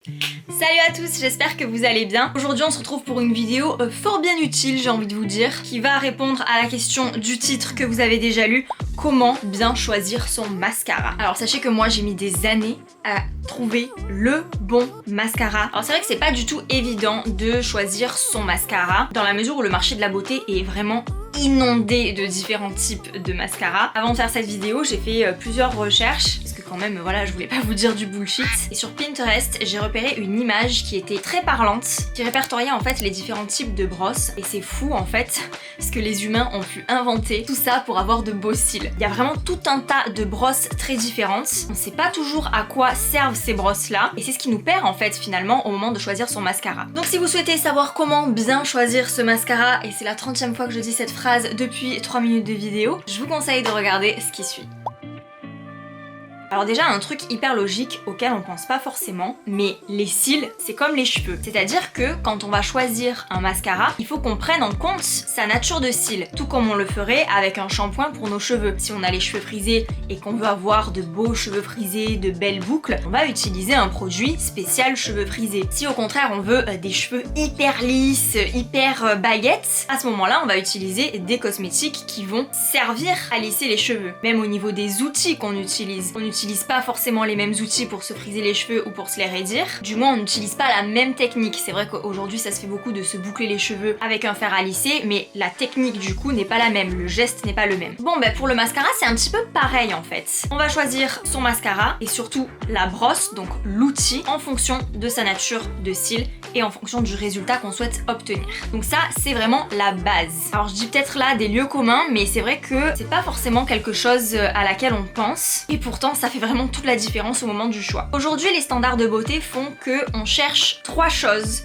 Salut à tous, j'espère que vous allez bien. Aujourd'hui on se retrouve pour une vidéo fort bien utile, j'ai envie de vous dire, qui va répondre à la question du titre que vous avez déjà lu, comment bien choisir son mascara. Alors sachez que moi j'ai mis des années à trouver le bon mascara. Alors c'est vrai que c'est pas du tout évident de choisir son mascara, dans la mesure où le marché de la beauté est vraiment inondé de différents types de mascara. Avant de faire cette vidéo, j'ai fait plusieurs recherches, parce que quand même, voilà, je voulais pas vous dire du bullshit. Et sur Pinterest, j'ai repéré une image qui était très parlante, qui répertoriait en fait les différents types de brosses. Et c'est fou en fait, parce que les humains ont pu inventer tout ça pour avoir de beaux cils. Il y a vraiment tout un tas de brosses très différentes. On sait pas toujours à quoi servent ces brosses-là, et c'est ce qui nous perd en fait finalement au moment de choisir son mascara. Donc si vous souhaitez savoir comment bien choisir ce mascara, et c'est la 30e fois que je dis cette phrase depuis 3 minutes de vidéo, je vous conseille de regarder ce qui suit. Alors déjà un truc hyper logique auquel on pense pas forcément, mais les cils c'est comme les cheveux. C'est-à-dire que quand on va choisir un mascara, il faut qu'on prenne en compte sa nature de cils, tout comme on le ferait avec un shampoing pour nos cheveux. Si on a les cheveux frisés et qu'on veut avoir de beaux cheveux frisés, de belles boucles, on va utiliser un produit spécial cheveux frisés. Si au contraire on veut des cheveux hyper lisses, hyper baguettes, à ce moment-là on va utiliser des cosmétiques qui vont servir à lisser les cheveux. Même au niveau des outils qu'on utilise, on n'utilise pas forcément les mêmes outils pour se friser les cheveux ou pour se les raidir. Du moins on n'utilise pas la même technique. C'est vrai qu'aujourd'hui ça se fait beaucoup de se boucler les cheveux avec un fer à lisser, mais la technique du coup n'est pas la même, le geste n'est pas le même. Bon pour le mascara c'est un petit peu pareil en fait. On va choisir son mascara et surtout la brosse, donc l'outil, en fonction de sa nature de cils et en fonction du résultat qu'on souhaite obtenir. Donc ça c'est vraiment la base. Alors je dis peut-être là des lieux communs, mais c'est vrai que c'est pas forcément quelque chose à laquelle on pense, et pourtant ça fait vraiment toute la différence au moment du choix. Aujourd'hui les standards de beauté font que on cherche trois choses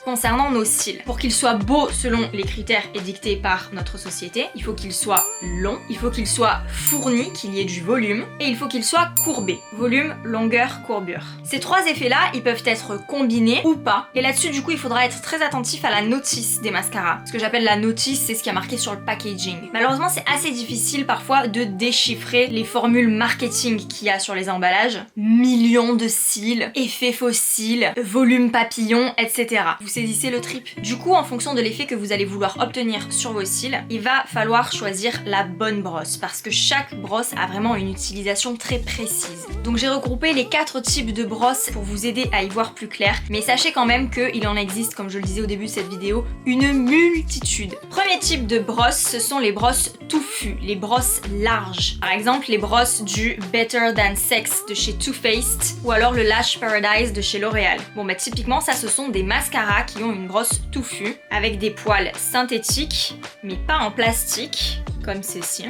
concernant nos cils. Pour qu'ils soient beaux selon les critères édictés par notre société, il faut qu'ils soient longs, il faut qu'ils soient fournis, qu'il y ait du volume, et il faut qu'ils soient courbés. Volume, longueur, courbure. Ces trois effets-là, ils peuvent être combinés ou pas, et là-dessus du coup il faudra être très attentif à la notice des mascaras. Ce que j'appelle la notice, c'est ce qui est marqué sur le packaging. Malheureusement c'est assez difficile parfois de déchiffrer les formules marketing qu'il y a sur les emballages. Millions de cils, effets faux cils, volume papillon, etc. Vous saisissez le trip. Du coup, en fonction de l'effet que vous allez vouloir obtenir sur vos cils, il va falloir choisir la bonne brosse, parce que chaque brosse a vraiment une utilisation très précise. Donc j'ai regroupé les 4 types de brosses pour vous aider à y voir plus clair, mais sachez quand même qu'il en existe, comme je le disais au début de cette vidéo, une multitude. Premier type de brosse, ce sont les brosses touffues, les brosses larges. Par exemple, les brosses du Better Than Sex de chez Too Faced, ou alors le Lash Paradise de chez L'Oréal. Typiquement, ça ce sont des mascaras qui ont une brosse touffue avec des poils synthétiques mais pas en plastique comme ceci.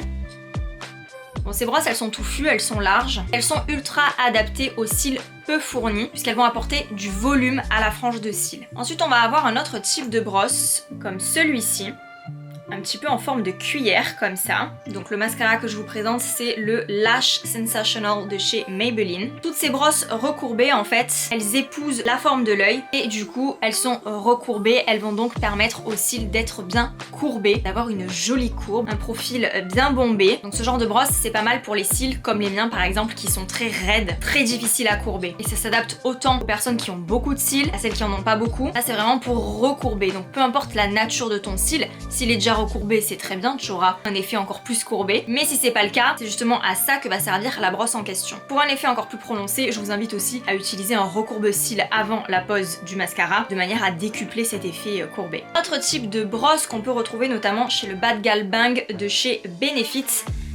Bon, ces brosses elles sont touffues, elles sont larges, elles sont ultra adaptées aux cils peu fournis puisqu'elles vont apporter du volume à la frange de cils. Ensuite on va avoir un autre type de brosse comme celui-ci, un petit peu en forme de cuillère comme ça. Donc le mascara que je vous présente c'est le Lash Sensational de chez Maybelline. Toutes ces brosses recourbées en fait, elles épousent la forme de l'œil et du coup elles sont recourbées, elles vont donc permettre aux cils d'être bien courbés, d'avoir une jolie courbe, un profil bien bombé. Donc ce genre de brosse c'est pas mal pour les cils comme les miens par exemple qui sont très raides, très difficiles à courber. Et ça s'adapte autant aux personnes qui ont beaucoup de cils à celles qui en ont pas beaucoup. Là c'est vraiment pour recourber, donc peu importe la nature de ton cil, s'il est déjà recourbé c'est très bien, tu auras un effet encore plus courbé, mais si c'est pas le cas, c'est justement à ça que va servir la brosse en question. Pour un effet encore plus prononcé, je vous invite aussi à utiliser un recourbe-cils avant la pose du mascara, de manière à décupler cet effet courbé. Autre type de brosse qu'on peut retrouver notamment chez le Bad Gal Bang de chez Benefit,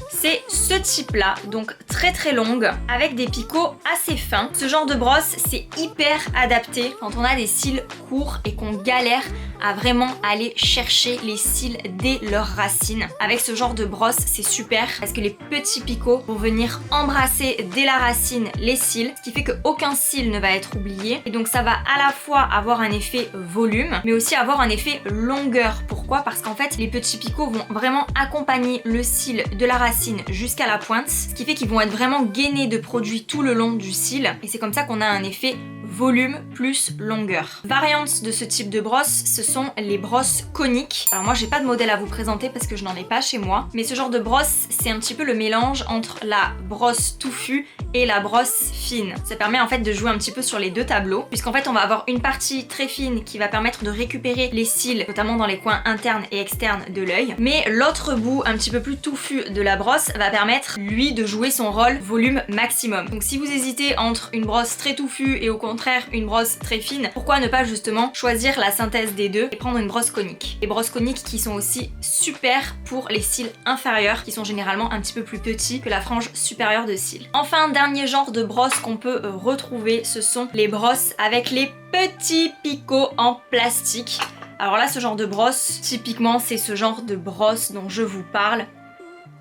c'est ce type là, donc très longue, avec des picots assez fins. Ce genre de brosse c'est hyper adapté quand on a des cils courts et qu'on galère à vraiment aller chercher les cils dès leurs racines. Avec ce genre de brosse c'est super parce que les petits picots vont venir embrasser dès la racine les cils, ce qui fait qu'aucun cil ne va être oublié, et donc ça va à la fois avoir un effet volume mais aussi avoir un effet longueur. Pourquoi? Parce qu'en fait les petits picots vont vraiment accompagner le cil de la racine jusqu'à la pointe, ce qui fait qu'ils vont être vraiment gainés de produits tout le long du cil, et c'est comme ça qu'on a un effet volume plus longueur. Variantes de ce type de brosse, ce sont les brosses coniques. Alors moi j'ai pas de modèle à vous présenter parce que je n'en ai pas chez moi, mais ce genre de brosse c'est un petit peu le mélange entre la brosse touffue et la brosse fine. Ça permet en fait de jouer un petit peu sur les deux tableaux, puisqu'en fait on va avoir une partie très fine qui va permettre de récupérer les cils, notamment dans les coins internes et externes de l'œil, mais l'autre bout un petit peu plus touffu de la brosse va permettre lui de jouer son rôle volume maximum. Donc si vous hésitez entre une brosse très touffue et au contraire une brosse très fine, pourquoi ne pas justement choisir la synthèse des deux et prendre une brosse conique. Les brosses coniques qui sont aussi super pour les cils inférieurs, qui sont généralement un petit peu plus petits que la frange supérieure de cils. Enfin, dernier genre de brosse qu'on peut retrouver, ce sont les brosses avec les petits picots en plastique. Alors là, ce genre de brosse, typiquement, c'est ce genre de brosse dont je vous parle.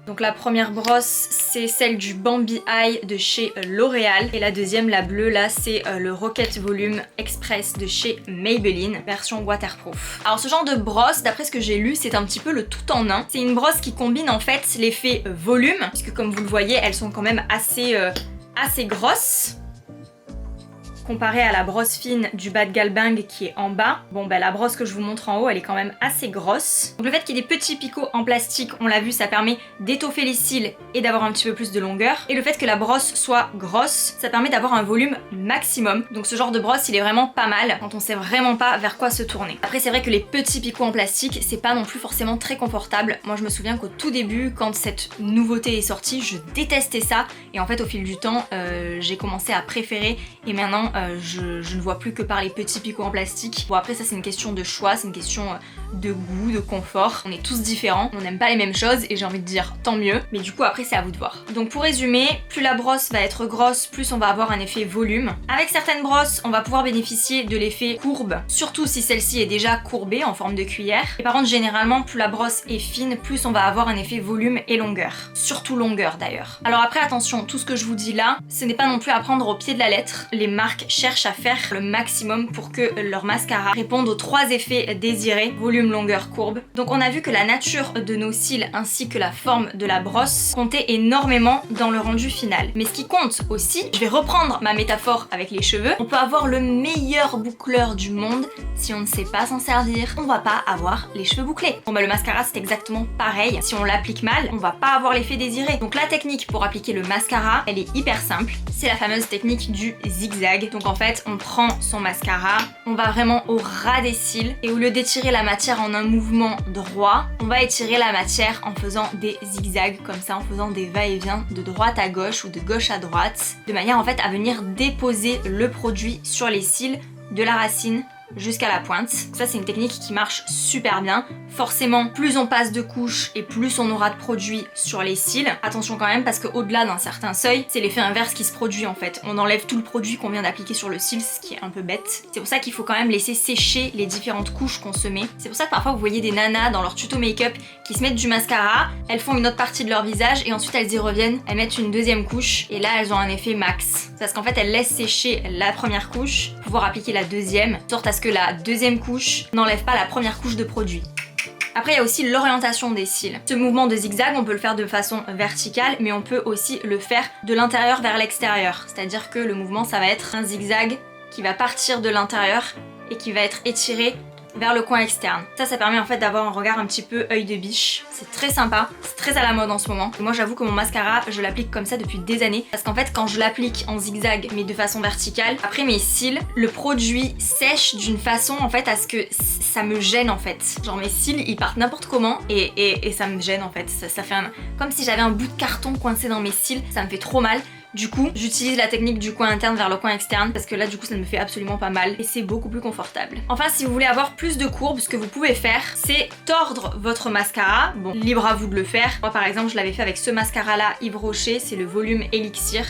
Donc la première brosse, c'est celle du Bambi Eye de chez L'Oréal. Et la deuxième, la bleue, là, c'est le Rocket Volume Express de chez Maybelline, version waterproof. Alors ce genre de brosse, d'après ce que j'ai lu, c'est un petit peu le tout en un. C'est une brosse qui combine en fait l'effet volume, puisque comme vous le voyez, elles sont quand même assez grosses. Comparé à la brosse fine du Bad Gal Bang qui est en bas, bon bah la brosse que je vous montre en haut elle est quand même assez grosse. Donc le fait qu'il y ait des petits picots en plastique, on l'a vu, ça permet d'étoffer les cils et d'avoir un petit peu plus de longueur. Et le fait que la brosse soit grosse, ça permet d'avoir un volume maximum. Donc ce genre de brosse il est vraiment pas mal quand on sait vraiment pas vers quoi se tourner. Après c'est vrai que les petits picots en plastique c'est pas non plus forcément très confortable. Moi je me souviens qu'au tout début quand cette nouveauté est sortie, je détestais ça et en fait au fil du temps j'ai commencé à préférer et maintenant je ne vois plus que par les petits picots en plastique. Bon après ça c'est une question de choix, c'est une question de goût, de confort. On est tous différents, on n'aime pas les mêmes choses et j'ai envie de dire tant mieux. Mais du coup après c'est à vous de voir. Donc pour résumer, plus la brosse va être grosse, plus on va avoir un effet volume. Avec certaines brosses, on va pouvoir bénéficier de l'effet courbe, surtout si celle-ci est déjà courbée en forme de cuillère. Et par contre généralement plus la brosse est fine, plus on va avoir un effet volume et longueur. Surtout longueur d'ailleurs. Alors après attention, tout ce que je vous dis là, ce n'est pas non plus à prendre au pied de la lettre. Les marques cherchent à faire le maximum pour que leur mascara réponde aux 3 effets désirés, volume, longueur, courbe. Donc on a vu que la nature de nos cils ainsi que la forme de la brosse comptait énormément dans le rendu final. Mais ce qui compte aussi, je vais reprendre ma métaphore avec les cheveux, on peut avoir le meilleur boucleur du monde, si on ne sait pas s'en servir, on va pas avoir les cheveux bouclés. Bon bah le mascara c'est exactement pareil, si on l'applique mal, on va pas avoir l'effet désiré. Donc la technique pour appliquer le mascara, elle est hyper simple, c'est la fameuse technique du zigzag. Donc en fait, on prend son mascara, on va vraiment au ras des cils et au lieu d'étirer la matière en un mouvement droit, on va étirer la matière en faisant des zigzags comme ça, en faisant des va-et-vient de droite à gauche ou de gauche à droite, de manière en fait à venir déposer le produit sur les cils de la racine jusqu'à la pointe. Ça c'est une technique qui marche super bien. Forcément, plus on passe de couches et plus on aura de produit sur les cils. Attention quand même parce qu'au-delà d'un certain seuil, c'est l'effet inverse qui se produit en fait. On enlève tout le produit qu'on vient d'appliquer sur le cil, ce qui est un peu bête. C'est pour ça qu'il faut quand même laisser sécher les différentes couches qu'on se met. C'est pour ça que parfois vous voyez des nanas dans leur tuto make-up qui se mettent du mascara, elles font une autre partie de leur visage et ensuite elles y reviennent, elles mettent une deuxième couche et là elles ont un effet max. Parce qu'en fait elles laissent sécher la première couche pour pouvoir appliquer la deuxième, de sorte à ce que la deuxième couche n'enlève pas la première couche de produit. Après il y a aussi l'orientation des cils. Ce mouvement de zigzag on peut le faire de façon verticale mais on peut aussi le faire de l'intérieur vers l'extérieur. C'est-à-dire que le mouvement ça va être un zigzag qui va partir de l'intérieur et qui va être étiré vers le coin externe. Ça permet en fait d'avoir un regard un petit peu œil de biche. C'est très sympa, c'est très à la mode en ce moment. Et moi j'avoue que mon mascara, je l'applique comme ça depuis des années. Parce qu'en fait quand je l'applique en zigzag mais de façon verticale, après mes cils, le produit sèche d'une façon en fait à ce que ça me gêne en fait. Genre mes cils ils partent n'importe comment et ça me gêne en fait. Ça fait comme si j'avais un bout de carton coincé dans mes cils, ça me fait trop mal. Du coup, j'utilise la technique du coin interne vers le coin externe parce que là du coup ça ne me fait absolument pas mal et c'est beaucoup plus confortable. Enfin, si vous voulez avoir plus de courbe, ce que vous pouvez faire, c'est tordre votre mascara. Bon, libre à vous de le faire. Moi par exemple, je l'avais fait avec ce mascara là, Yves Rocher, c'est le volume Elixir.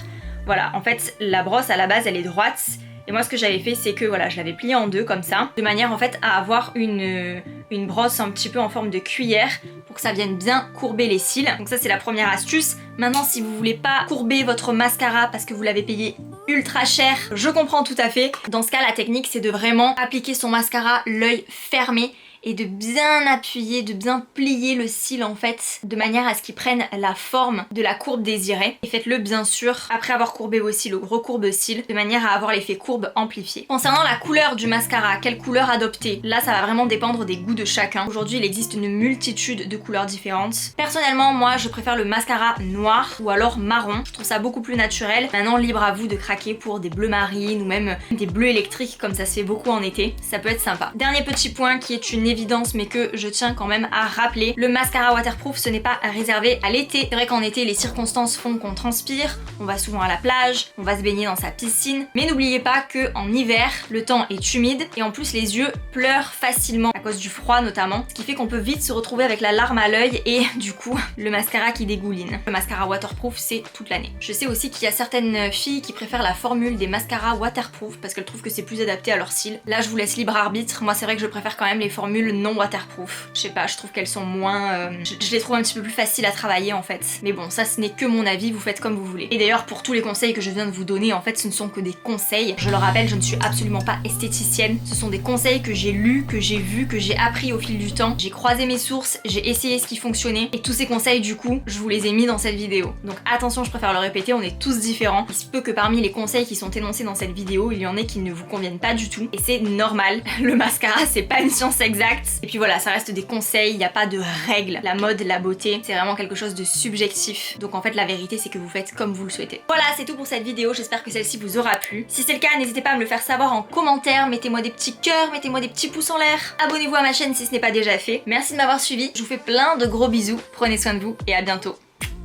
Voilà, en fait, la brosse à la base elle est droite. Et moi ce que j'avais fait c'est que voilà, je l'avais pliée en deux comme ça, de manière en fait à avoir une brosse un petit peu en forme de cuillère pour que ça vienne bien courber les cils. Donc ça c'est la première astuce. Maintenant si vous voulez pas courber votre mascara parce que vous l'avez payé ultra cher, je comprends tout à fait. Dans ce cas la technique c'est de vraiment appliquer son mascara l'œil fermé et de bien appuyer, de bien plier le cil en fait, de manière à ce qu'il prenne la forme de la courbe désirée. Et faites-le bien sûr après avoir courbé vos cils au recourbe cils, de manière à avoir l'effet courbe amplifié. Concernant la couleur du mascara, quelle couleur adopter? Là ça va vraiment dépendre des goûts de chacun. Aujourd'hui il existe une multitude de couleurs différentes. Personnellement moi je préfère le mascara noir ou alors marron, je trouve ça beaucoup plus naturel. Maintenant libre à vous de craquer pour des bleus marines ou même des bleus électriques comme ça se fait beaucoup en été, ça peut être sympa. Dernier petit point qui est une évidence mais que je tiens quand même à rappeler, le mascara waterproof ce n'est pas réservé à l'été. C'est vrai qu'en été les circonstances font qu'on transpire, on va souvent à la plage, on va se baigner dans sa piscine, mais n'oubliez pas que en hiver le temps est humide et en plus les yeux pleurent facilement à cause du froid notamment, ce qui fait qu'on peut vite se retrouver avec la larme à l'œil et du coup le mascara qui dégouline. Le mascara waterproof c'est toute l'année. Je sais aussi qu'il y a certaines filles qui préfèrent la formule des mascaras waterproof parce qu'elles trouvent que c'est plus adapté à leur cils. Là je vous laisse libre arbitre, moi c'est vrai que je préfère quand même les formules non waterproof. Je sais pas, je trouve qu'elles sont moins... je les trouve un petit peu plus faciles à travailler en fait. Mais bon, ça ce n'est que mon avis, vous faites comme vous voulez. Et d'ailleurs pour tous les conseils que je viens de vous donner, en fait ce ne sont que des conseils. Je le rappelle, je ne suis absolument pas esthéticienne. Ce sont des conseils que j'ai lus, que j'ai vus, que j'ai appris au fil du temps. J'ai croisé mes sources, j'ai essayé ce qui fonctionnait et tous ces conseils du coup, je vous les ai mis dans cette vidéo. Donc attention, je préfère le répéter, on est tous différents. Il se peut que parmi les conseils qui sont énoncés dans cette vidéo, il y en ait qui ne vous conviennent pas du tout et c'est normal. Le mascara c'est pas une science exacte. Et puis voilà, ça reste des conseils, il n'y a pas de règles. La mode, la beauté, c'est vraiment quelque chose de subjectif. Donc en fait la vérité c'est que vous faites comme vous le souhaitez. Voilà, c'est tout pour cette vidéo, j'espère que celle-ci vous aura plu. Si c'est le cas, n'hésitez pas à me le faire savoir en commentaire, mettez-moi des petits cœurs, mettez-moi des petits pouces en l'air. Abonnez-vous à ma chaîne si ce n'est pas déjà fait. Merci de m'avoir suivi, je vous fais plein de gros bisous, prenez soin de vous et à bientôt.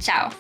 Ciao.